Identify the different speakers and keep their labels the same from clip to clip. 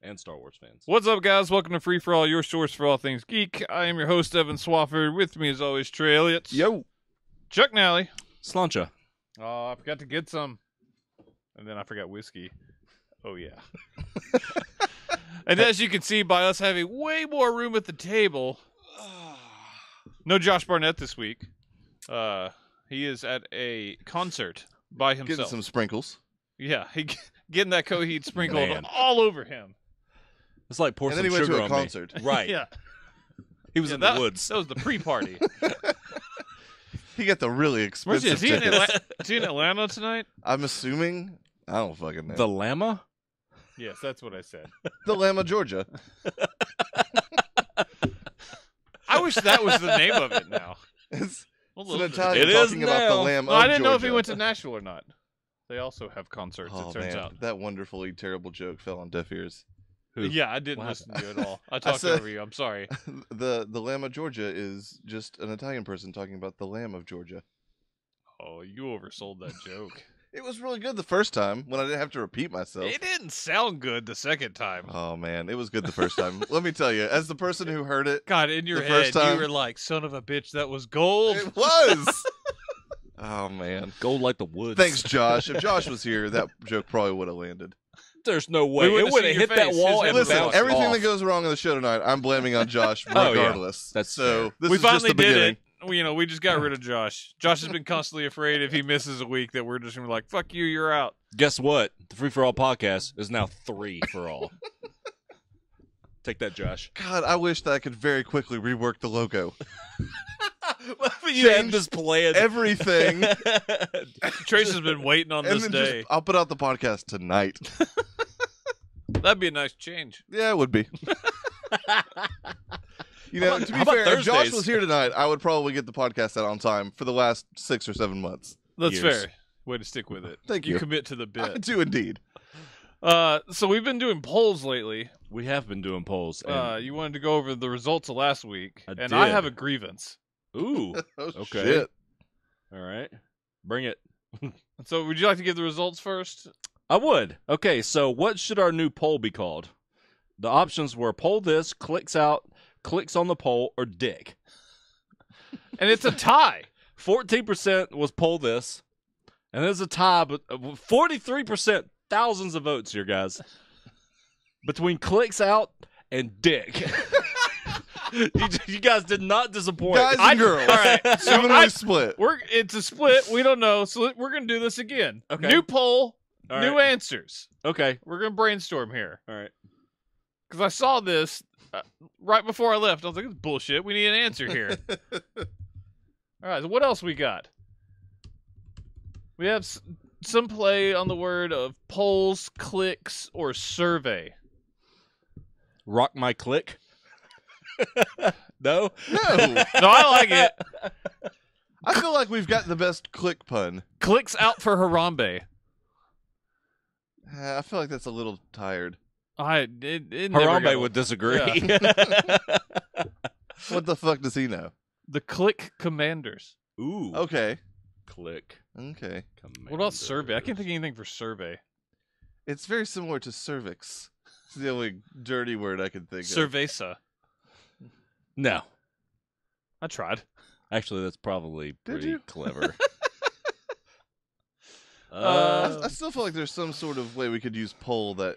Speaker 1: and Star Wars fans.
Speaker 2: What's up, guys? Welcome to Free For All, your source for all things geek. I am your host, Evan Swafford. With me, as always, Trey Elliott.
Speaker 3: Yo.
Speaker 2: Chuck Nally.
Speaker 1: Slancha.
Speaker 2: Oh, I forgot to get some. And then I forgot whiskey. Oh, yeah. And as you can see by us having way more room at the table, no Josh Barnett this week. He is at a concert by himself.
Speaker 3: Getting some sprinkles.
Speaker 2: Yeah, getting that Coheed sprinkled
Speaker 1: Man.
Speaker 2: all over him.
Speaker 1: It's like pour
Speaker 3: And
Speaker 1: some
Speaker 3: then he went
Speaker 1: sugar
Speaker 3: to a
Speaker 1: on
Speaker 3: concert.
Speaker 1: me. Right.
Speaker 2: Yeah.
Speaker 1: He was
Speaker 2: Yeah,
Speaker 1: in
Speaker 2: that,
Speaker 1: the woods.
Speaker 2: That was the pre-party.
Speaker 3: He got the really
Speaker 2: Where's he?
Speaker 3: expensive
Speaker 2: Is he in
Speaker 3: tickets.
Speaker 2: Is he in Atlanta tonight?
Speaker 3: I'm assuming. I don't fucking know.
Speaker 1: The Llama?
Speaker 2: Yes, that's what I said.
Speaker 3: The Lama, Georgia.
Speaker 2: I wish that was the name of it now.
Speaker 3: It's
Speaker 2: A
Speaker 3: an
Speaker 2: little bit.
Speaker 3: Italian
Speaker 1: It is
Speaker 3: talking about the
Speaker 1: now.
Speaker 3: Lamb
Speaker 2: Well,
Speaker 3: of
Speaker 2: I didn't know if he
Speaker 3: Georgia.
Speaker 2: went to Nashville or not. They also have concerts,
Speaker 3: Oh,
Speaker 2: it turns
Speaker 3: man.
Speaker 2: out.
Speaker 3: That wonderfully terrible joke fell on deaf ears.
Speaker 1: Who?
Speaker 2: Yeah, I didn't
Speaker 1: What
Speaker 2: listen to it at all. I talked
Speaker 3: said-
Speaker 2: over you. I'm sorry.
Speaker 3: The Lamb of Georgia is just an Italian person talking about the Lamb of Georgia.
Speaker 2: Oh, you oversold that joke.
Speaker 3: It was really good the first time when I didn't have to repeat myself.
Speaker 2: It didn't sound good the second time.
Speaker 3: Oh, man. It was good the first time. Let me tell you, as the person who heard it,
Speaker 2: God, in your
Speaker 3: The
Speaker 2: head,
Speaker 3: first time-
Speaker 2: you were like, son of a bitch, that was gold.
Speaker 3: it was. Oh, man.
Speaker 1: Gold like the woods.
Speaker 3: Thanks, Josh. If Josh was here, that joke probably would have landed.
Speaker 1: There's no way.
Speaker 2: wouldn't
Speaker 1: It
Speaker 2: have
Speaker 1: would
Speaker 2: seen
Speaker 1: have
Speaker 2: your
Speaker 1: hit that
Speaker 2: face.
Speaker 1: wall
Speaker 2: His
Speaker 1: and
Speaker 2: head was
Speaker 3: Listen,
Speaker 1: bounced
Speaker 3: everything
Speaker 1: off.
Speaker 3: that goes wrong on the show tonight, I'm blaming on Josh
Speaker 1: Oh, yeah.
Speaker 3: regardless.
Speaker 1: That's
Speaker 3: so.
Speaker 1: fair.
Speaker 3: This
Speaker 2: We
Speaker 3: is just
Speaker 2: finally
Speaker 3: the
Speaker 2: did
Speaker 3: beginning.
Speaker 2: it. We just got rid of Josh. Josh has been constantly afraid if he misses a week that we're just going to be like, fuck you, you're out.
Speaker 1: Guess what? The Free For All podcast is now 3 for all. Take that, Josh.
Speaker 3: God, I wish that I could very quickly rework the logo.
Speaker 1: You had this plan.
Speaker 3: Everything,
Speaker 2: Trace has been waiting on
Speaker 3: and
Speaker 2: this
Speaker 3: then
Speaker 2: day.
Speaker 3: just I'll put out the podcast tonight.
Speaker 2: That'd be a nice change.
Speaker 3: Yeah, it would be. You know, to be
Speaker 1: how about
Speaker 3: fair, if Josh
Speaker 1: Thursdays?
Speaker 3: was here tonight, I would probably get the podcast out on time for the last 6 or 7 months.
Speaker 2: That's
Speaker 1: Years.
Speaker 2: fair. Way to stick with it.
Speaker 3: Thank
Speaker 2: You
Speaker 3: you.
Speaker 2: commit to the
Speaker 3: I
Speaker 2: bit.
Speaker 3: do indeed.
Speaker 2: So we've been doing polls lately.
Speaker 1: We have been doing polls. And,
Speaker 2: You wanted to go over the results of last week,
Speaker 1: I
Speaker 2: and I
Speaker 1: did.
Speaker 2: have a grievance.
Speaker 1: ooh.
Speaker 3: Oh,
Speaker 1: Okay.
Speaker 3: shit.
Speaker 1: All right. Bring it.
Speaker 2: So would you like to give the results first?
Speaker 1: I would. Okay, so what should our new poll be called? The options were poll this, clicks out, clicks on the poll, or dick.
Speaker 2: And it's a tie.
Speaker 1: 14% was poll this, and there's a tie, but 43%, thousands of votes here, guys, between clicks out and dick. you guys did not disappoint.
Speaker 3: Guys and girls.
Speaker 2: All right. So
Speaker 3: Evenly split.
Speaker 2: it's a split. We don't know. So we're going to do this again.
Speaker 1: Okay.
Speaker 2: New poll,
Speaker 1: All
Speaker 2: new
Speaker 1: right.
Speaker 2: answers.
Speaker 1: Okay.
Speaker 2: We're going to brainstorm here.
Speaker 1: All right.
Speaker 2: Because I saw this right before I left. I was like, this is bullshit. We need an answer here. All right. So what else we got? We have some play on the word of polls, clicks, or survey.
Speaker 1: Rock my click. No?
Speaker 3: No.
Speaker 2: No, I like it.
Speaker 3: I feel like we've got the best click pun.
Speaker 2: Clicks out for Harambe.
Speaker 3: I feel like that's a little tired.
Speaker 2: It never
Speaker 1: Harambe
Speaker 2: got
Speaker 1: would disagree.
Speaker 3: What the fuck does he know?
Speaker 2: The Click Commanders.
Speaker 1: Ooh.
Speaker 3: Okay.
Speaker 1: Click.
Speaker 3: Okay.
Speaker 2: What about survey? I can't think of anything for survey.
Speaker 3: It's very similar to cervix. It's the only dirty word I can think of.
Speaker 2: Cerveza.
Speaker 1: No.
Speaker 2: I tried.
Speaker 1: Actually, that's probably pretty
Speaker 3: you?
Speaker 1: clever.
Speaker 3: I still feel like there's some sort of way we could use poll that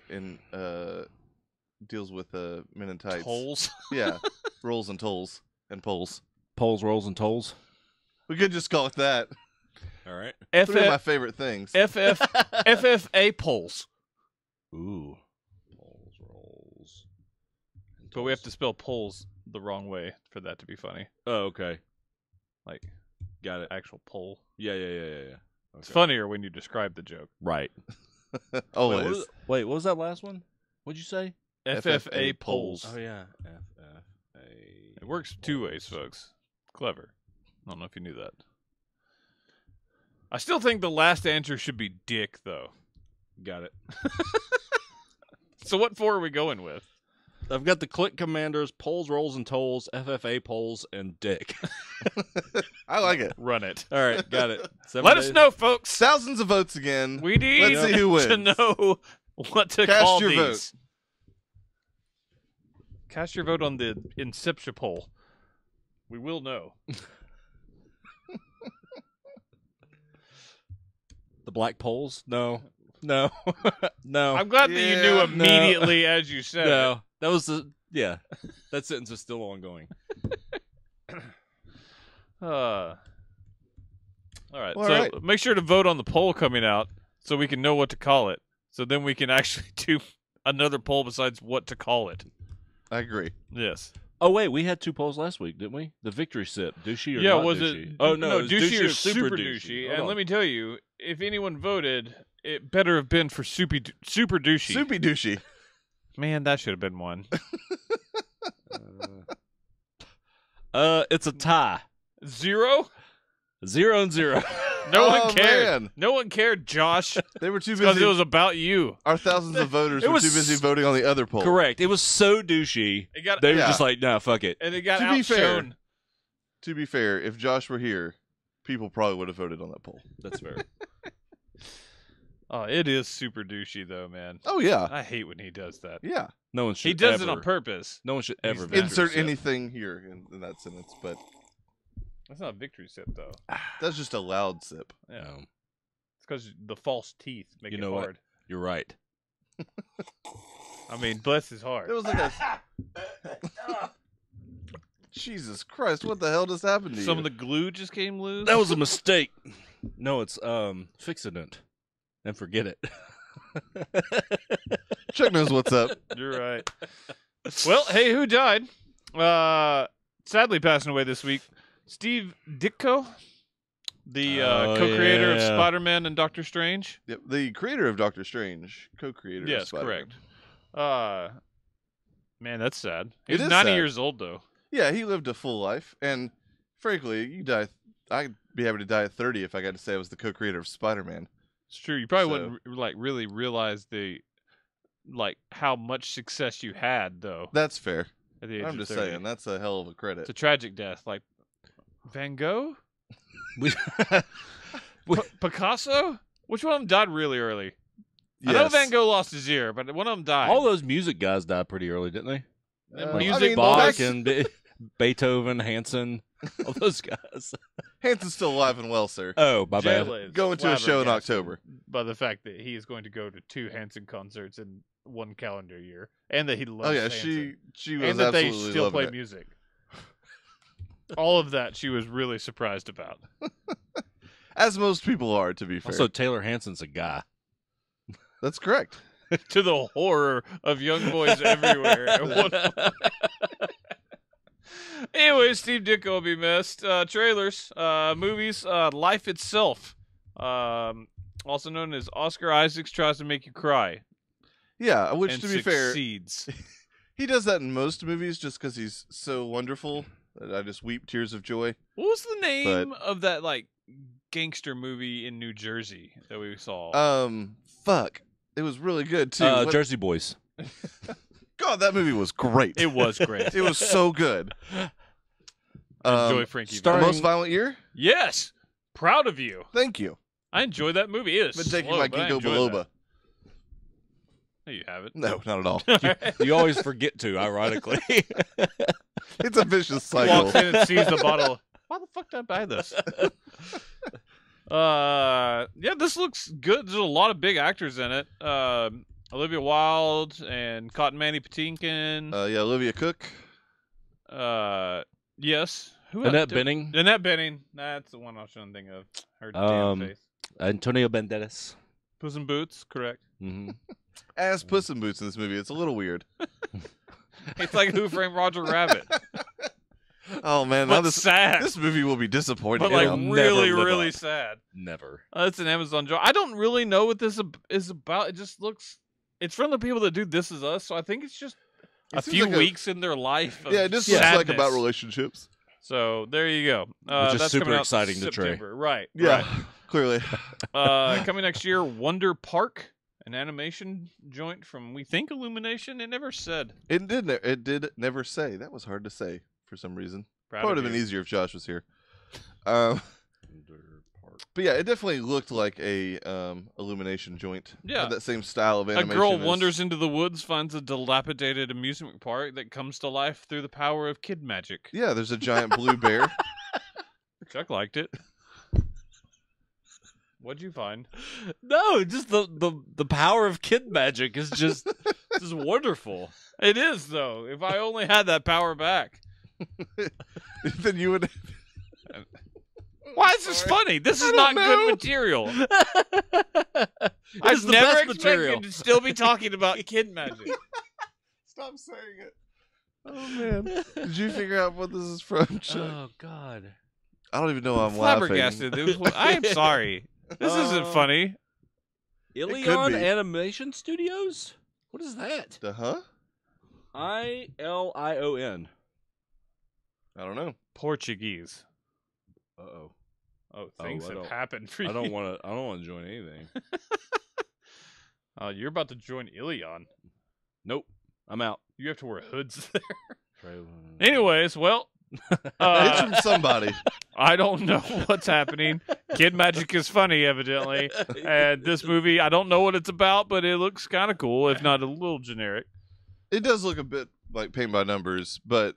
Speaker 3: deals with men in tights.
Speaker 2: Tolls.
Speaker 3: Yeah. Rolls and tolls and polls.
Speaker 1: polls, rolls, and tolls.
Speaker 3: We could just call it that.
Speaker 1: All right.
Speaker 3: Three of my favorite things.
Speaker 2: FFA polls.
Speaker 1: Ooh. Polls, rolls. and
Speaker 2: But we have to
Speaker 1: tolls.
Speaker 2: spell polls the wrong way for that to be funny.
Speaker 1: Oh, okay.
Speaker 2: Like
Speaker 1: Got it.
Speaker 2: actual poll.
Speaker 1: Yeah.
Speaker 2: It's
Speaker 1: Okay.
Speaker 2: funnier when you describe the joke.
Speaker 1: Right.
Speaker 3: Always.
Speaker 1: Wait, what was that last one? What'd you say?
Speaker 2: FFA polls.
Speaker 1: Oh, yeah. FFA.
Speaker 2: It works two ways, folks. Clever. I don't know if you knew that. I still think the last answer should be dick, though.
Speaker 1: Got it.
Speaker 2: So what four are we going with?
Speaker 1: I've got the click commanders, polls, rolls, and tolls, FFA polls, and dick.
Speaker 3: I like it.
Speaker 2: Run it.
Speaker 1: All right, got it. 7
Speaker 2: Let us
Speaker 1: days.
Speaker 2: know, folks.
Speaker 3: Thousands of votes again.
Speaker 2: We need
Speaker 3: Let's see who wins.
Speaker 2: to know what to
Speaker 3: Cast
Speaker 2: call
Speaker 3: your
Speaker 2: these. Cast your vote on the Inception poll. We will know.
Speaker 1: The black poles? No. No. No.
Speaker 2: I'm glad that you knew
Speaker 3: Yeah,
Speaker 2: immediately as you said
Speaker 1: no. That was the yeah. That sentence is still ongoing.
Speaker 2: it. All right.
Speaker 3: Well,
Speaker 2: So
Speaker 3: all right.
Speaker 2: make sure to vote on the poll coming out so we can know what to call it. So then we can actually do another poll besides what to call it.
Speaker 3: I agree.
Speaker 2: Yes.
Speaker 1: Oh wait, we had 2 polls last week, didn't we? The victory sip, douchey or
Speaker 2: Yeah,
Speaker 1: not
Speaker 2: was
Speaker 1: douchey?
Speaker 2: it?
Speaker 1: Oh no, it was
Speaker 2: douchey or
Speaker 1: super
Speaker 2: super
Speaker 1: douchey.
Speaker 2: douchey.
Speaker 1: Hold
Speaker 2: And
Speaker 1: on.
Speaker 2: let me tell you, if anyone voted, it better have been for super douchey.
Speaker 3: Soupy douchey.
Speaker 2: Man, that should have been one.
Speaker 1: It's a tie.
Speaker 2: 0?
Speaker 1: 0-0.
Speaker 2: No
Speaker 3: Oh,
Speaker 2: one cared.
Speaker 3: man.
Speaker 2: No one cared, Josh,
Speaker 3: They were too
Speaker 2: because
Speaker 3: busy.
Speaker 2: it was about you.
Speaker 3: Our thousands of voters
Speaker 1: It
Speaker 3: were
Speaker 1: was
Speaker 3: too busy voting on the other poll.
Speaker 1: Correct. It was so douchey.
Speaker 2: It got
Speaker 1: They were
Speaker 3: Yeah.
Speaker 1: just like, nah, fuck it.
Speaker 2: and it got
Speaker 3: To be fair,
Speaker 2: outshone.
Speaker 3: To be fair, if Josh were here, people probably would have voted on that poll.
Speaker 1: That's fair.
Speaker 2: Oh, it is super douchey though, man.
Speaker 3: Oh yeah,
Speaker 2: I hate when he does that.
Speaker 3: yeah.
Speaker 1: No one should.
Speaker 2: He does
Speaker 1: ever,
Speaker 2: it on purpose.
Speaker 1: No one should ever
Speaker 2: He's
Speaker 1: victory
Speaker 3: Insert
Speaker 1: sip.
Speaker 3: anything here in that sentence, but
Speaker 2: That's not a victory sip though.
Speaker 3: that's just a loud sip.
Speaker 2: Yeah,
Speaker 1: No,
Speaker 2: it's because the false teeth make
Speaker 1: You
Speaker 2: it
Speaker 1: know what?
Speaker 2: hard.
Speaker 1: you're right.
Speaker 2: I mean, bless his heart.
Speaker 3: It was like a. Jesus Christ! What the hell just happened to
Speaker 2: Some
Speaker 3: you?
Speaker 2: of the glue just came loose.
Speaker 1: That was a mistake. No, it's fixident, and forget it.
Speaker 3: Chuck knows what's up.
Speaker 2: You're right. Well, hey, who died? Sadly passing away this week. Steve Ditko, the
Speaker 1: Oh,
Speaker 2: co-creator of
Speaker 1: yeah.
Speaker 2: Spider-Man and Doctor Strange.
Speaker 3: Yep, the creator of Doctor Strange, co-creator. of
Speaker 2: Yes,
Speaker 3: Spider-Man.
Speaker 2: correct. Man, that's sad.
Speaker 3: It
Speaker 2: He's
Speaker 3: is
Speaker 2: 90
Speaker 3: sad.
Speaker 2: years old though.
Speaker 3: Yeah, he lived a full life, and frankly, you die. I'd be happy to die at 30 if I got to say I was the co-creator of Spider-Man.
Speaker 2: It's true. You probably
Speaker 3: So-
Speaker 2: wouldn't really realize how much success you had though.
Speaker 3: That's fair.
Speaker 2: At the age
Speaker 3: I'm
Speaker 2: of
Speaker 3: just
Speaker 2: 30.
Speaker 3: saying that's a hell of a credit.
Speaker 2: It's a tragic death, like Van Gogh,
Speaker 1: We-
Speaker 2: Picasso. Which one of them died really early? I know
Speaker 3: Yes.
Speaker 2: Van Gogh lost his ear, but one of them died.
Speaker 1: All those music guys died pretty early, didn't they?
Speaker 2: Music
Speaker 3: I mean,
Speaker 1: Bach
Speaker 3: that's-
Speaker 1: and Beethoven, Hanson, all those guys.
Speaker 3: Hanson's still alive and well, sir.
Speaker 1: Oh, my bad.
Speaker 2: Jayla is
Speaker 3: Going to a show in
Speaker 2: flabbergasted
Speaker 3: October.
Speaker 2: by the fact that he is going to go to 2 Hanson concerts in 1 calendar year, and that he loves
Speaker 3: Oh yeah,
Speaker 2: Hanson,
Speaker 3: she was
Speaker 2: and that they
Speaker 3: absolutely
Speaker 2: still
Speaker 3: loving
Speaker 2: play
Speaker 3: it.
Speaker 2: music. All of that she was really surprised about.
Speaker 3: As most people are, to be fair.
Speaker 1: Also, Taylor Hanson's a guy.
Speaker 3: That's correct.
Speaker 2: To the horror of young boys everywhere. Anyway, Steve Ditko will be missed. Trailers, movies, Life Itself, also known as Oscar Isaacs Tries to Make You Cry.
Speaker 3: Yeah, which
Speaker 2: and
Speaker 3: to be fair,
Speaker 2: succeeds.
Speaker 3: he does that in most movies just because he's so wonderful that I just weep tears of joy.
Speaker 2: What was the name of that gangster movie in New Jersey that we saw?
Speaker 3: Fuck. It was really good too. What-
Speaker 1: Jersey Boys.
Speaker 3: God, that movie was great.
Speaker 2: It was great.
Speaker 3: It was so good.
Speaker 2: Enjoy Frankie.
Speaker 1: Starring-
Speaker 3: The Most Violent Year?
Speaker 2: Yes, proud of you.
Speaker 3: Thank you.
Speaker 2: I enjoyed that movie. It is
Speaker 3: Been taking
Speaker 2: slow,
Speaker 3: my
Speaker 2: but I
Speaker 3: ginkgo
Speaker 2: enjoyed
Speaker 3: biloba.
Speaker 2: that. No, you haven't.
Speaker 3: No, not at all.
Speaker 1: You always forget to, ironically.
Speaker 3: It's a vicious
Speaker 2: He
Speaker 3: cycle.
Speaker 2: walks in and sees the bottle. Why the fuck did I buy this? Yeah, this looks good. There's a lot of big actors in it. Olivia Wilde and Cotton Manny Patinkin.
Speaker 3: Yeah, Olivia Cook.
Speaker 2: Yes. Who
Speaker 1: Annette
Speaker 2: else?
Speaker 1: Bening.
Speaker 2: Annette Bening. That's the one I was trying to think of. Her
Speaker 1: Um,
Speaker 2: damn face.
Speaker 1: Antonio Banderas.
Speaker 2: Puss in Boots, correct.
Speaker 1: Hmm
Speaker 3: As Puss in Boots in this movie. It's a little weird.
Speaker 2: It's like Who Framed Roger Rabbit.
Speaker 3: Oh man, now
Speaker 2: But sad.
Speaker 3: this movie will be disappointing.
Speaker 2: But like
Speaker 1: It'll never
Speaker 2: really,
Speaker 1: live
Speaker 2: really
Speaker 1: up.
Speaker 2: sad.
Speaker 1: Never.
Speaker 2: It's an Amazon joke. I don't really know what this is about. It just looks. It's from the people that do This Is Us, so I think it's just
Speaker 3: It
Speaker 2: a
Speaker 3: seems
Speaker 2: few
Speaker 3: like
Speaker 2: weeks in their life. Of
Speaker 3: yeah, it just
Speaker 2: sadness.
Speaker 3: looks like about relationships.
Speaker 2: So there you go.
Speaker 1: Which is
Speaker 2: that's
Speaker 1: super
Speaker 2: coming out
Speaker 1: exciting to Trey.
Speaker 2: September. Right.
Speaker 3: Yeah, clearly.
Speaker 2: Right. Coming next year, Wonder Park, an animation joint from we think Illumination. It never said.
Speaker 3: It did never say. That was hard to say for some reason.
Speaker 2: Proud
Speaker 3: Probably would
Speaker 2: of
Speaker 3: have been
Speaker 2: you.
Speaker 3: easier if Josh was here. But yeah, it definitely looked like a Illumination joint.
Speaker 2: Yeah.
Speaker 3: Had that same style of
Speaker 2: A
Speaker 3: animation.
Speaker 2: girl
Speaker 3: as-
Speaker 2: wanders into the woods, finds a dilapidated amusement park that comes to life through the power of kid magic.
Speaker 3: Yeah, there's a giant blue bear.
Speaker 2: Chuck liked it. What'd you find?
Speaker 1: No, just the power of kid magic is just wonderful.
Speaker 2: It is, though. If I only had that power back.
Speaker 3: Then you would.
Speaker 2: Why is this funny? This is
Speaker 3: I
Speaker 2: not
Speaker 3: don't
Speaker 2: good
Speaker 3: know.
Speaker 2: material.
Speaker 1: It's
Speaker 2: I've
Speaker 1: the
Speaker 2: never
Speaker 1: best
Speaker 2: expected
Speaker 1: material.
Speaker 2: to still be talking about kid magic.
Speaker 3: Stop saying it. Oh man! Did you figure out what this is from, Chuck?
Speaker 1: Oh God.
Speaker 3: I don't even know why I'm laughing.
Speaker 2: Flabbergasted. I am sorry. This isn't funny.
Speaker 1: Ilion
Speaker 3: be.
Speaker 1: Animation Studios? What is that?
Speaker 3: The huh?
Speaker 1: ILION.
Speaker 3: I don't know.
Speaker 2: Portuguese.
Speaker 1: Uh-oh.
Speaker 2: Oh,
Speaker 1: Oh,
Speaker 2: things
Speaker 1: I
Speaker 2: have
Speaker 1: don't-
Speaker 2: happened for
Speaker 1: I
Speaker 2: you.
Speaker 1: don't want to join anything.
Speaker 2: You're about to join Ilion.
Speaker 1: Nope. I'm out.
Speaker 2: You have to wear hoods there.
Speaker 1: Trailer.
Speaker 2: Anyways, well,
Speaker 3: It's from somebody.
Speaker 2: I don't know what's happening. Kid magic is funny, evidently. And this movie, I don't know what it's about, but it looks kind of cool, if not a little generic.
Speaker 3: It does look a bit like paint by numbers, but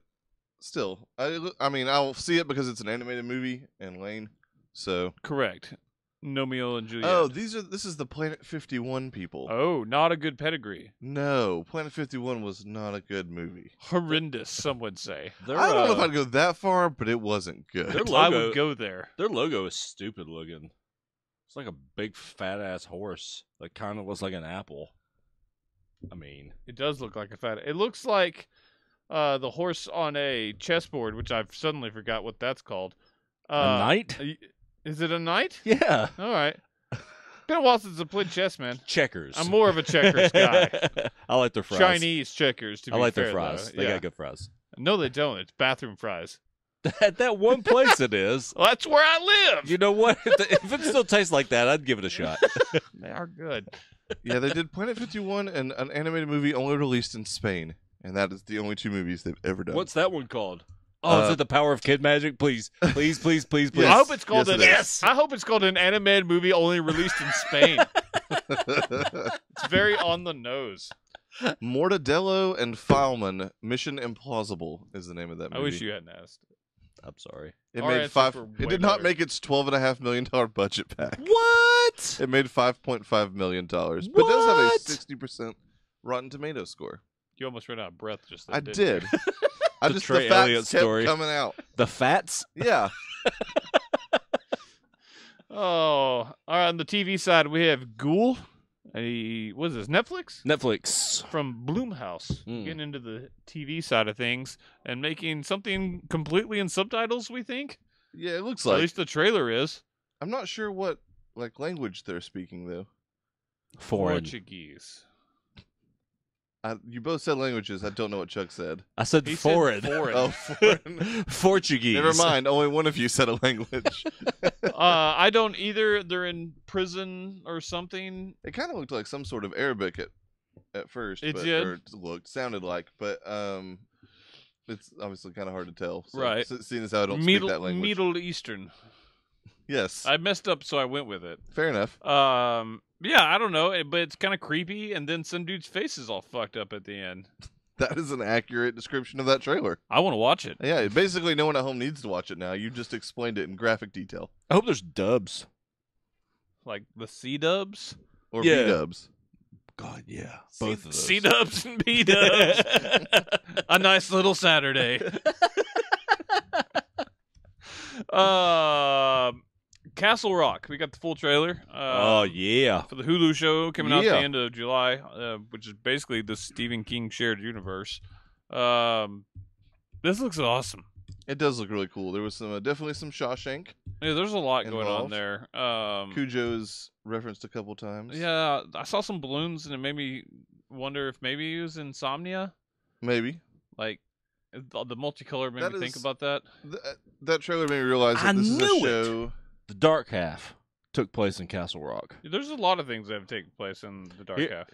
Speaker 3: still, I mean, I'll see it because it's an animated movie and Lane. So,
Speaker 2: Correct. Romeo and Juliet.
Speaker 3: oh, this is the Planet 51 people.
Speaker 2: Oh, not a good pedigree.
Speaker 3: No, Planet 51 was not a good movie.
Speaker 2: Horrendous, some would say.
Speaker 1: Their,
Speaker 3: I don't know if I'd go that far, but it wasn't
Speaker 1: their
Speaker 3: good.
Speaker 2: I
Speaker 1: logo,
Speaker 2: would go there.
Speaker 1: their logo is stupid looking. It's like a big fat ass horse that kind of looks like an apple. I mean,
Speaker 2: It does look like a fat. It looks like the horse on a chessboard, which I've suddenly forgot what that's called.
Speaker 1: a knight?
Speaker 2: Is it a knight?
Speaker 1: Yeah.
Speaker 2: All right. Been a while since I played chess, man.
Speaker 1: Checkers.
Speaker 2: I'm more of a checkers guy.
Speaker 1: I like their fries.
Speaker 2: Chinese checkers, to
Speaker 1: I
Speaker 2: be
Speaker 1: like
Speaker 2: fair,
Speaker 1: their fries.
Speaker 2: though.
Speaker 1: They
Speaker 2: Yeah.
Speaker 1: got good fries.
Speaker 2: No, they don't. It's bathroom fries.
Speaker 1: At that one place it is.
Speaker 2: Well, that's where I live.
Speaker 1: You know what? If it still tastes like that, I'd give it a shot.
Speaker 2: They are good.
Speaker 3: Yeah, they did Planet 51 and an animated movie only released in Spain, and that is the only two movies they've ever done.
Speaker 1: What's that one called? Oh, is it The Power of Kid Magic? Please, please, please, please, please.
Speaker 3: Yes.
Speaker 2: I hope it's called
Speaker 3: Yes,
Speaker 2: an
Speaker 3: it is.
Speaker 1: Yes.
Speaker 2: I hope it's called an animated movie only released in Spain. It's very on the nose.
Speaker 3: Mortadello and Fileman, Mission Implausible is the name of that
Speaker 2: I
Speaker 3: movie.
Speaker 2: wish you hadn't asked.
Speaker 1: I'm sorry.
Speaker 3: It
Speaker 2: Our
Speaker 3: made
Speaker 2: answers
Speaker 3: five.
Speaker 2: were
Speaker 3: It
Speaker 2: way
Speaker 3: did not
Speaker 2: better.
Speaker 3: make its $12.5 million budget back.
Speaker 1: What?
Speaker 3: It made $5.5 million, but it does have a
Speaker 1: What?
Speaker 3: 60% Rotten Tomato score.
Speaker 2: You almost ran out of breath just then.
Speaker 3: I
Speaker 2: didn't
Speaker 3: did.
Speaker 2: you?
Speaker 3: I
Speaker 1: The
Speaker 3: just
Speaker 1: Trey
Speaker 3: the facts
Speaker 1: Elliott
Speaker 3: kept
Speaker 1: story.
Speaker 3: coming out.
Speaker 1: The Fats?
Speaker 3: Yeah,
Speaker 2: Oh, all right. On the TV side, we have Ghoul. What is this? Netflix
Speaker 1: Netflix.
Speaker 2: from Bloomhouse.
Speaker 1: Mm.
Speaker 2: Getting into the TV side of things and making something completely in subtitles. We think,
Speaker 3: yeah. It looks
Speaker 2: or at
Speaker 3: like.
Speaker 2: least the trailer is
Speaker 3: I'm not sure what language they're speaking though.
Speaker 1: Foreign.
Speaker 2: Portuguese.
Speaker 3: You both said languages. I don't know what Chuck said.
Speaker 1: I said
Speaker 2: He said
Speaker 1: foreign.
Speaker 2: foreign.
Speaker 3: Oh, foreign.
Speaker 1: Portuguese.
Speaker 3: Never mind. Only one of you said a language.
Speaker 2: I don't either. They're in prison or something.
Speaker 3: It kind of looked like some sort of Arabic at first.
Speaker 2: It
Speaker 3: but,
Speaker 2: did.
Speaker 3: Or sounded like, but it's obviously kind of hard to tell. So,
Speaker 2: Right.
Speaker 3: Seeing as how I don't speak that language.
Speaker 2: Middle Eastern.
Speaker 3: Yes.
Speaker 2: I messed up, so I went with it.
Speaker 3: Fair enough.
Speaker 2: Yeah, I don't know, but it's kind of creepy, and then some dude's face is all fucked up at the end.
Speaker 3: That is an accurate description of that trailer.
Speaker 2: I want to watch it.
Speaker 3: Yeah, basically no one at home needs to watch it now. You just explained it in graphic detail.
Speaker 1: I hope there's dubs.
Speaker 2: Like the C-dubs?
Speaker 3: Or
Speaker 1: Yeah.
Speaker 3: B-dubs.
Speaker 1: God, yeah. Both of those.
Speaker 2: C-dubs and B-dubs. A nice little Saturday. Castle Rock. We got the full trailer.
Speaker 1: Oh, yeah.
Speaker 2: For the Hulu show coming out at the
Speaker 3: Yeah.
Speaker 2: end of July, which is basically the Stephen King shared universe. This looks awesome.
Speaker 3: It does look really cool. There was some definitely some Shawshank.
Speaker 2: Yeah, there's a lot going on
Speaker 3: Involved.
Speaker 2: there.
Speaker 3: Cujo's referenced a couple times.
Speaker 2: Yeah, I saw some balloons and it made me wonder if maybe he was Insomnia.
Speaker 3: Maybe.
Speaker 2: Like the multicolor made
Speaker 3: That
Speaker 2: me think
Speaker 3: is-
Speaker 2: about that.
Speaker 3: That trailer made me realize that
Speaker 1: I
Speaker 3: this is
Speaker 1: knew
Speaker 3: a
Speaker 1: it.
Speaker 3: show.
Speaker 1: The Dark Half took place in Castle Rock.
Speaker 2: There's a lot of things that have taken place in the Dark
Speaker 1: Here-
Speaker 2: Half,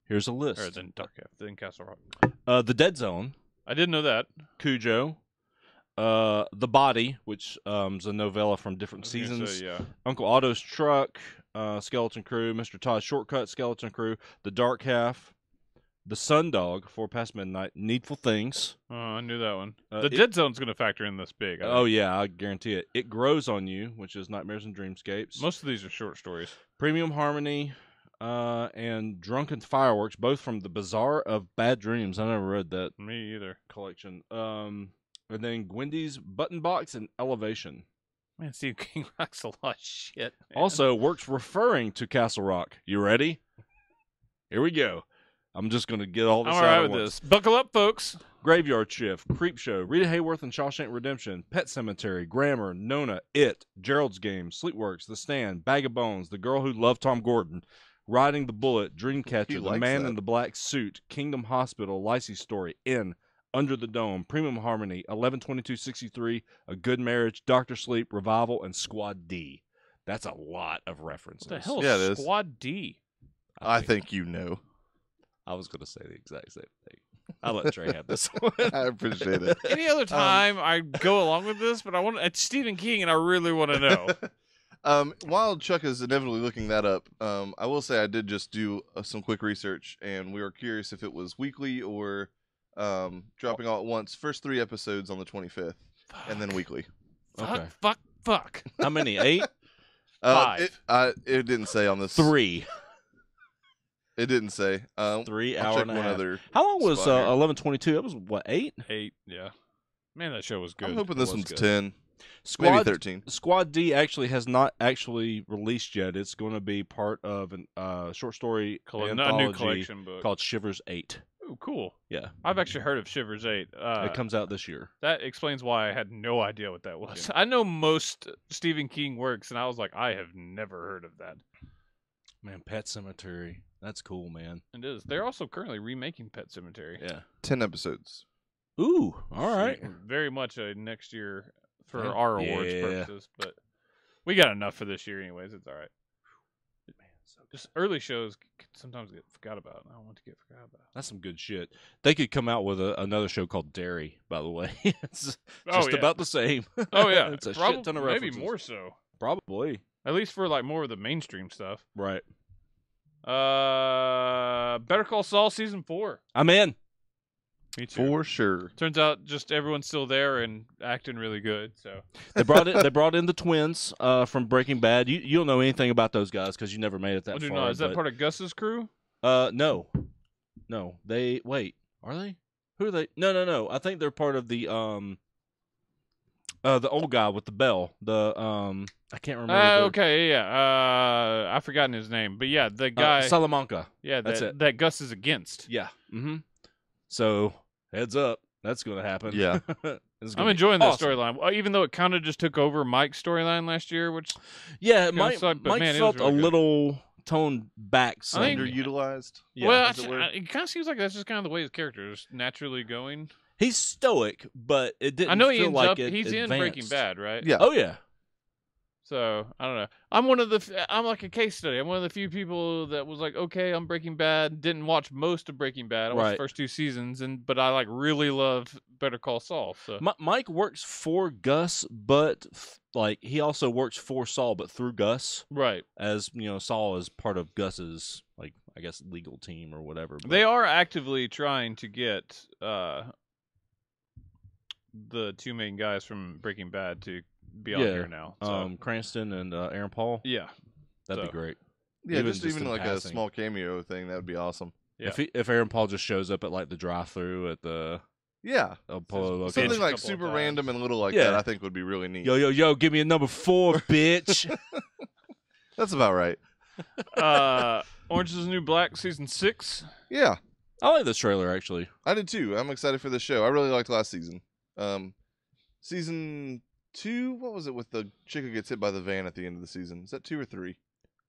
Speaker 1: Here's a
Speaker 2: or
Speaker 1: list.
Speaker 2: the Dark Half, in Castle Rock.
Speaker 1: The Dead Zone,
Speaker 2: I didn't know that.
Speaker 1: Cujo, The Body, which is a novella from different
Speaker 2: I was gonna
Speaker 1: seasons.
Speaker 2: say, yeah.
Speaker 1: Uncle Otto's Truck, Skeleton Crew, Mr. Todd's Shortcut, Skeleton Crew, The Dark Half, The Sundog, 4 Past Midnight, Needful Things.
Speaker 2: Oh, I knew that one.
Speaker 1: Uh,
Speaker 2: The
Speaker 1: it-
Speaker 2: Dead Zone's going to factor in this big. I
Speaker 1: Oh
Speaker 2: think.
Speaker 1: yeah, I guarantee it. It Grows on You, which is Nightmares and Dreamscapes.
Speaker 2: Most of these are short stories.
Speaker 1: Premium Harmony, and Drunken Fireworks, both from the Bazaar of Bad Dreams. I never read that
Speaker 2: Me either.
Speaker 1: collection. And then Gwendy's Button Box and Elevation.
Speaker 2: Man, Steve King rocks a lot of shit. Man.
Speaker 1: Also, works referring to Castle Rock. You ready? Here we go. I'm just going to get all this
Speaker 2: I'm
Speaker 1: out
Speaker 2: all right
Speaker 1: at
Speaker 2: with
Speaker 1: once.
Speaker 2: this. Buckle up, folks.
Speaker 1: Graveyard Shift, Creep Show, Rita Hayworth and Shawshank Redemption, Pet Cemetery, Grammar, Nona, It, Gerald's Game, Sleepworks, The Stand, Bag of Bones, The Girl Who Loved Tom Gordon, Riding the Bullet,
Speaker 3: He
Speaker 1: Dreamcatcher, The
Speaker 3: likes
Speaker 1: Man
Speaker 3: that.
Speaker 1: in the Black Suit, Kingdom Hospital, Lacey's Story, In, Under the Dome, Premium Harmony, 11/22/63, A Good Marriage, Doctor Sleep, Revival, and Squad D. That's a lot of references.
Speaker 2: What the hell
Speaker 3: Yeah,
Speaker 2: is
Speaker 3: it is.
Speaker 2: Squad D?
Speaker 3: I think you know.
Speaker 1: I was going to say the exact same thing. I'll let Trey have this one.
Speaker 3: I appreciate it.
Speaker 2: Any other time I go along with this, but I want it's Stephen King, and I really want to know.
Speaker 3: While Chuck is inevitably looking that up, I will say I did just do some quick research, and we were curious if it was weekly or dropping all at once. First 3 episodes on the 25th, and then weekly.
Speaker 1: Okay.
Speaker 2: Fuck.
Speaker 1: How many? 8?
Speaker 2: 5.
Speaker 3: It didn't say on this.
Speaker 1: 3.
Speaker 3: It didn't say.
Speaker 1: 3
Speaker 3: I'll
Speaker 1: hour
Speaker 3: check
Speaker 1: and a
Speaker 3: one
Speaker 1: half.
Speaker 3: other.
Speaker 1: How long was
Speaker 3: spot here.
Speaker 1: 11/22? That was what, 8?
Speaker 2: 8, yeah. Man, that show was good.
Speaker 3: I'm hoping this
Speaker 1: was
Speaker 3: one's
Speaker 1: good.
Speaker 3: 10, maybe
Speaker 1: Squad
Speaker 3: 13.
Speaker 1: Squad D actually has not actually released yet. It's going to be part of a short story
Speaker 2: A new
Speaker 1: anthology
Speaker 2: collection book.
Speaker 1: called Shivers 8.
Speaker 2: Ooh, cool.
Speaker 1: Yeah,
Speaker 2: I've actually heard of Shivers 8.
Speaker 1: it comes out this year.
Speaker 2: That explains why I had no idea what that was. I know most Stephen King works, and I was like, I have never heard of that.
Speaker 1: Man, Pet Cemetery. That's cool, man.
Speaker 2: It is. They're also currently remaking Pet Cemetery.
Speaker 1: Yeah.
Speaker 3: 10 episodes.
Speaker 1: Ooh, all right.
Speaker 2: Very much a next year for
Speaker 1: Yeah.
Speaker 2: our awards
Speaker 1: Yeah.
Speaker 2: purposes, but we got enough for this year, anyways. It's all right. Just early shows sometimes get forgot about. And I don't want to get forgot about.
Speaker 1: That's some good shit. They could come out with another show called Dairy, by the way. It's
Speaker 2: Oh,
Speaker 1: just
Speaker 2: yeah.
Speaker 1: about the same.
Speaker 2: Oh yeah,
Speaker 1: It's a
Speaker 2: Prob-
Speaker 1: shit ton of
Speaker 2: maybe
Speaker 1: references.
Speaker 2: more so.
Speaker 1: Probably.
Speaker 2: At least for like more of the mainstream stuff.
Speaker 1: Right.
Speaker 2: Better Call Saul season 4.
Speaker 1: I'm in.
Speaker 2: Me too.
Speaker 3: For sure.
Speaker 2: Turns out just everyone's still there and acting really good. So
Speaker 1: They brought in the twins from Breaking Bad. You don't know anything about those guys because you never made it that
Speaker 2: I do
Speaker 1: far.
Speaker 2: not. Is that
Speaker 1: but-
Speaker 2: part of Gus's crew?
Speaker 1: No. They are they? Who are they? No. I think they're part of the old guy with the bell. I can't remember. their-
Speaker 2: Okay, yeah. I've forgotten his name, but yeah, the guy.
Speaker 1: Salamanca.
Speaker 2: yeah,
Speaker 1: that's
Speaker 2: that,
Speaker 1: it.
Speaker 2: that Gus is against.
Speaker 1: Yeah. Mm-hmm. So heads up, that's going to happen.
Speaker 3: Yeah.
Speaker 1: It's
Speaker 2: I'm
Speaker 1: gonna be
Speaker 2: enjoying that
Speaker 1: awesome.
Speaker 2: storyline, even though it kind of just took over Mike's storyline last year, which
Speaker 1: Yeah,
Speaker 2: kinda
Speaker 1: Mike,
Speaker 2: sucked, but
Speaker 1: Mike
Speaker 2: man, it
Speaker 1: felt
Speaker 2: was really
Speaker 1: a
Speaker 2: good.
Speaker 1: little toned back.
Speaker 2: I think-
Speaker 3: Underutilized.
Speaker 1: Yeah.
Speaker 2: well,
Speaker 3: is it word?
Speaker 2: it kind of seems like that's just kind of the way his character is naturally going.
Speaker 1: He's stoic, but it didn't.
Speaker 2: I know he
Speaker 1: feel
Speaker 2: ends
Speaker 1: like
Speaker 2: up.
Speaker 1: it
Speaker 2: He's in Breaking
Speaker 1: advanced.
Speaker 2: Bad, right?
Speaker 3: Yeah.
Speaker 1: Oh yeah.
Speaker 2: So I don't know. I'm like a case study. I'm one of the few people that was like, okay, I'm Breaking Bad. Didn't watch most of Breaking Bad. I watched
Speaker 1: Right.
Speaker 2: the first 2 seasons, but I like really love Better Call Saul. So
Speaker 1: Mike works for Gus, but like he also works for Saul, but through Gus,
Speaker 2: right,
Speaker 1: as you know, Saul is part of Gus's like I guess legal team or whatever. But
Speaker 2: they are actively trying to get the 2 main guys from Breaking Bad to be on
Speaker 1: Yeah.
Speaker 2: here now. So.
Speaker 1: Cranston and Aaron Paul.
Speaker 2: Yeah,
Speaker 1: That'd
Speaker 2: so-
Speaker 1: be great.
Speaker 3: Yeah,
Speaker 1: Even
Speaker 3: just
Speaker 1: just
Speaker 3: even
Speaker 1: in
Speaker 3: like a
Speaker 1: passing.
Speaker 3: small cameo thing, that would be awesome.
Speaker 2: Yeah.
Speaker 1: If Aaron Paul just shows up at like the drive-through at the
Speaker 3: Yeah.
Speaker 1: Apollo
Speaker 2: Just
Speaker 1: location.
Speaker 3: Something like
Speaker 2: couple of
Speaker 3: super
Speaker 2: times.
Speaker 3: random and little like
Speaker 1: Yeah.
Speaker 3: that, I think would be really neat.
Speaker 1: Yo, give me a number 4, bitch.
Speaker 3: That's about right.
Speaker 2: Orange is the New Black season 6.
Speaker 3: Yeah,
Speaker 1: I like this trailer actually.
Speaker 3: I did too. I'm excited for this show. I really liked last season. Season 2, what was it with the chick who gets hit by the van at the end of the season? Is that 2 or 3?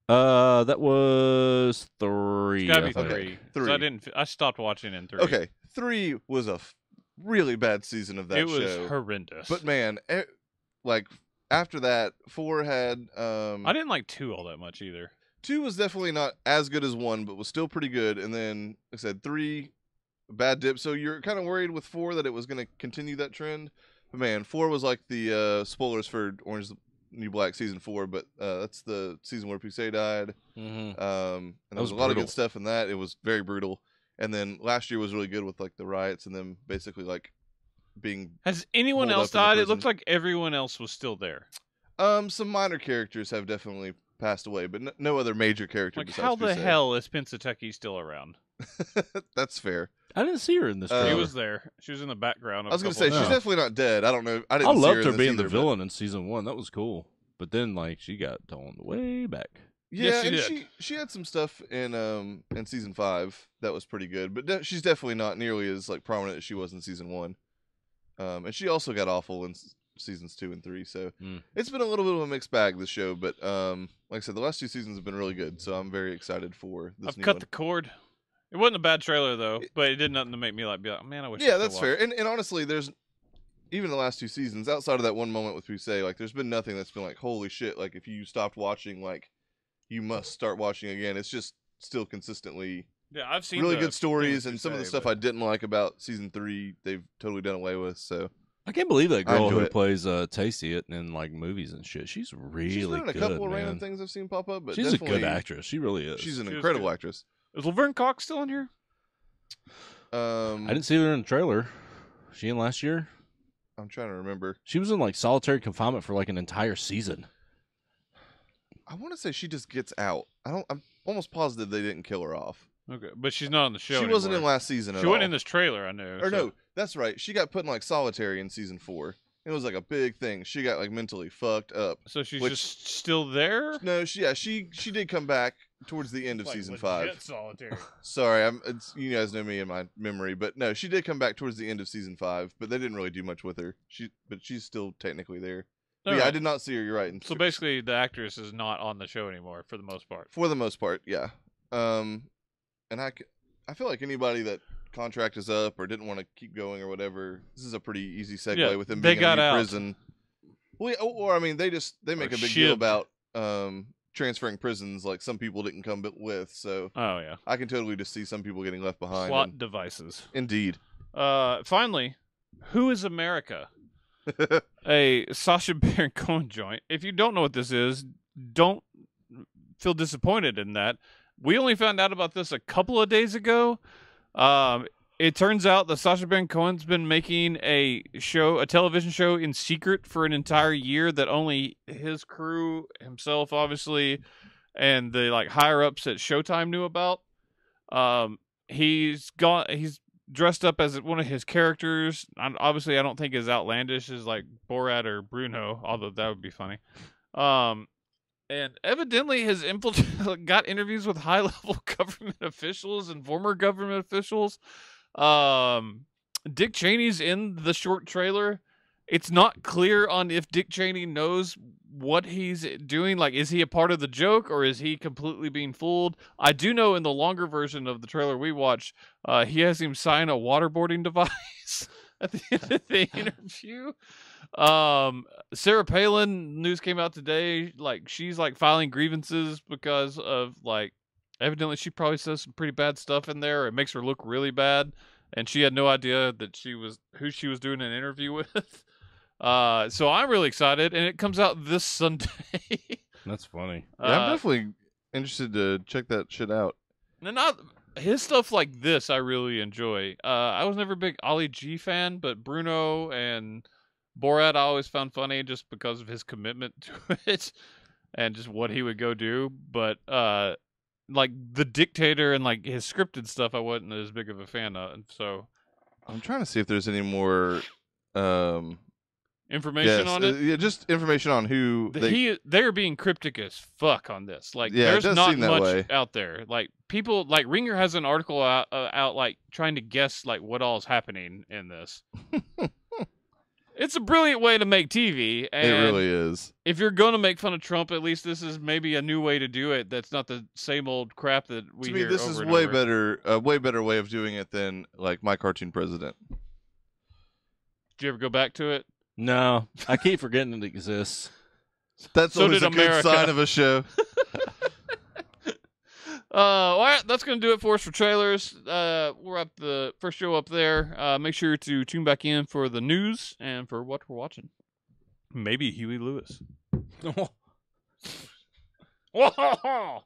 Speaker 1: That was 3.
Speaker 2: It's gotta
Speaker 1: I
Speaker 2: be
Speaker 1: think.
Speaker 2: 3.
Speaker 3: 3.
Speaker 2: So I stopped watching in 3.
Speaker 3: Okay, 3 was a really bad season of that
Speaker 2: it was
Speaker 3: show.
Speaker 2: horrendous.
Speaker 3: But man, like after that, 4 had
Speaker 2: I didn't like 2 all that much either.
Speaker 3: 2 was definitely not as good as 1, but was still pretty good. And then, like I said, 3, bad dip. So you're kind of worried with 4 that it was going to continue that trend. But man, 4 was like the spoilers for Orange is the New Black season 4, but that's the season where Pusey died.
Speaker 1: Mm-hmm.
Speaker 3: And there was
Speaker 1: was
Speaker 3: a lot of
Speaker 1: brutal.
Speaker 3: good stuff in that. It was very brutal. And then last year was really good with like the riots and them basically like being
Speaker 2: Has anyone
Speaker 3: Hold
Speaker 2: else
Speaker 3: up in the
Speaker 2: died? It
Speaker 3: prison.
Speaker 2: looks like everyone else was still there.
Speaker 3: some minor characters have definitely passed away, but no other major character.
Speaker 2: Like,
Speaker 3: besides
Speaker 2: how the
Speaker 3: Pusey.
Speaker 2: hell is Pennsatucky still around?
Speaker 3: That's fair.
Speaker 1: I didn't see her in this.
Speaker 3: She
Speaker 2: She
Speaker 1: trailer.
Speaker 2: was there. She was in the background. Of
Speaker 3: I was
Speaker 2: going
Speaker 3: gonna
Speaker 2: to
Speaker 3: say she's
Speaker 1: Yeah.
Speaker 3: definitely not dead. I don't know. I
Speaker 1: I
Speaker 3: didn't. see
Speaker 1: loved
Speaker 3: her,
Speaker 1: her
Speaker 3: in
Speaker 1: being
Speaker 3: this
Speaker 1: the
Speaker 3: either, but-
Speaker 1: villain in season 1. That was cool. But then, like, she got toned way back.
Speaker 3: Yeah,
Speaker 2: Yes, she
Speaker 3: and
Speaker 2: did.
Speaker 3: she had some stuff in season 5 that was pretty good, but she's definitely not nearly as like prominent as she was in season 1. And she also got awful in seasons 2 and 3. So
Speaker 1: Mm.
Speaker 3: it's been a little bit of a mixed bag this show, but like I said, the last 2 seasons have been really good. So I'm very excited for this
Speaker 2: I've
Speaker 3: new
Speaker 2: cut
Speaker 3: one.
Speaker 2: the cord. It wasn't a bad trailer though, but it did nothing to make me like be like, man, I wish. I
Speaker 3: Yeah,
Speaker 2: still
Speaker 3: that's fair.
Speaker 2: watched.
Speaker 3: And honestly, there's even the last 2 seasons outside of that one moment with Pusey, like there's been nothing that's been like holy shit. Like if you stopped watching, like you must start watching again. It's just still consistently
Speaker 2: Yeah, I've seen
Speaker 3: really
Speaker 2: the
Speaker 3: good stories,
Speaker 2: things
Speaker 3: and
Speaker 2: you
Speaker 3: some of the
Speaker 2: say,
Speaker 3: stuff
Speaker 2: but-
Speaker 3: I didn't like about season 3, they've totally done away with. So
Speaker 1: I can't believe that girl
Speaker 3: enjoy
Speaker 1: who
Speaker 3: it.
Speaker 1: plays Tasty it in like movies and shit. She's really
Speaker 3: she's been in a
Speaker 1: good,
Speaker 3: couple of
Speaker 1: man.
Speaker 3: random things I've seen pop up, but
Speaker 1: She's a
Speaker 3: definitely,
Speaker 1: good actress. She really is.
Speaker 3: She's an
Speaker 2: She was
Speaker 3: incredible
Speaker 2: good.
Speaker 3: actress.
Speaker 2: Is Laverne Cox still in here?
Speaker 1: I didn't see her in the trailer. She in last year?
Speaker 3: I'm trying to remember.
Speaker 1: She was in like solitary confinement for like an entire season.
Speaker 3: I want to say she just gets out. I'm almost positive they didn't kill her off.
Speaker 2: Okay, but she's not on the show.
Speaker 3: She wasn't in
Speaker 2: anymore.
Speaker 3: last season at
Speaker 2: She
Speaker 3: all.
Speaker 2: wasn't in this trailer. I know.
Speaker 3: Or
Speaker 2: so-
Speaker 3: no, that's right. She got put in like solitary in season 4. It was like a big thing. She got like mentally fucked up.
Speaker 2: So she's
Speaker 3: Which-
Speaker 2: just still there.
Speaker 3: No, she did come back towards the end of
Speaker 2: Like
Speaker 3: season
Speaker 2: legit
Speaker 3: 5.
Speaker 2: Solitary.
Speaker 3: Sorry, you guys know me in my memory, but no, she did come back towards the end of season 5, but they didn't really do much with her. But she's still technically there. But yeah, I
Speaker 2: Alright.
Speaker 3: did not see her. You're right.
Speaker 2: So basically, the actress is not on the show anymore for the most part.
Speaker 3: for the most part, yeah. And I feel like anybody that contract is up or didn't want to keep going or whatever, this is a pretty easy segue
Speaker 2: Yeah,
Speaker 3: with them
Speaker 2: they
Speaker 3: being
Speaker 2: got
Speaker 3: in a new
Speaker 2: out.
Speaker 3: prison. Well, or I mean, they make
Speaker 2: Or
Speaker 3: a big deal
Speaker 2: shipped.
Speaker 3: about transferring prisons, like some people didn't come with. So
Speaker 2: Oh yeah,
Speaker 3: I can totally just see some people getting left behind.
Speaker 2: plot
Speaker 3: and-
Speaker 2: devices.
Speaker 3: indeed.
Speaker 2: Finally, Who is America? A Sacha Baron Cohen joint. If you don't know what this is, don't feel disappointed in that. We only found out about this a couple of days ago. It turns out that Sacha Baron Cohen's been making a television show in secret for an entire year that only his crew, himself obviously, and the like higher ups at Showtime knew about. He's dressed up as one of his characters. Obviously, I don't think as outlandish as like Borat or Bruno, although that would be funny. And evidently has got interviews with high-level government officials and former government officials. Dick Cheney's in the short trailer. It's not clear on if Dick Cheney knows what he's doing. Like, is he a part of the joke or is he completely being fooled? I do know in the longer version of the trailer we watched, he has him sign a waterboarding device at the end of the interview. Sarah Palin, news came out today, like she's like filing grievances because of like evidently she probably says some pretty bad stuff in there. It makes her look really bad, and she had no idea that who she was doing an interview with. So I'm really excited, and it comes out this Sunday.
Speaker 1: That's funny.
Speaker 3: Yeah, I'm definitely interested to check that shit out.
Speaker 2: And not his stuff like this I really enjoy. I was never a big Ali G fan, but Bruno and Borat I always found funny just because of his commitment to it and just what he would go do. But like The Dictator and like his scripted stuff I wasn't as big of a fan of. And so
Speaker 3: I'm trying to see if there's any more
Speaker 2: information on it.
Speaker 3: yeah, just information on who
Speaker 2: They're being cryptic as fuck on this. Like,
Speaker 3: Yeah, it
Speaker 2: there's
Speaker 3: does
Speaker 2: not
Speaker 3: seem that
Speaker 2: much
Speaker 3: way.
Speaker 2: out there. Like, people, like Ringer has an article out like trying to guess like what all's happening in this. It's a brilliant way to make TV, and
Speaker 3: it really is.
Speaker 2: if you're gonna make fun of Trump, at least this is maybe a new way to do it. That's not the same old crap that we
Speaker 3: To me,
Speaker 2: hear
Speaker 3: this
Speaker 2: over
Speaker 3: is
Speaker 2: and
Speaker 3: way
Speaker 2: over.
Speaker 3: better, a way better way of doing it than like My Cartoon President.
Speaker 2: Did you ever go back to it?
Speaker 1: No, I keep forgetting it exists.
Speaker 3: That's
Speaker 2: So
Speaker 3: always
Speaker 2: did
Speaker 3: a good
Speaker 2: America.
Speaker 3: sign of a show.
Speaker 2: All right, that's going to do it for us for trailers. We're up the first show up there. Make sure to tune back in for the news and for what we're watching. Maybe Huey Lewis.
Speaker 1: Whoa.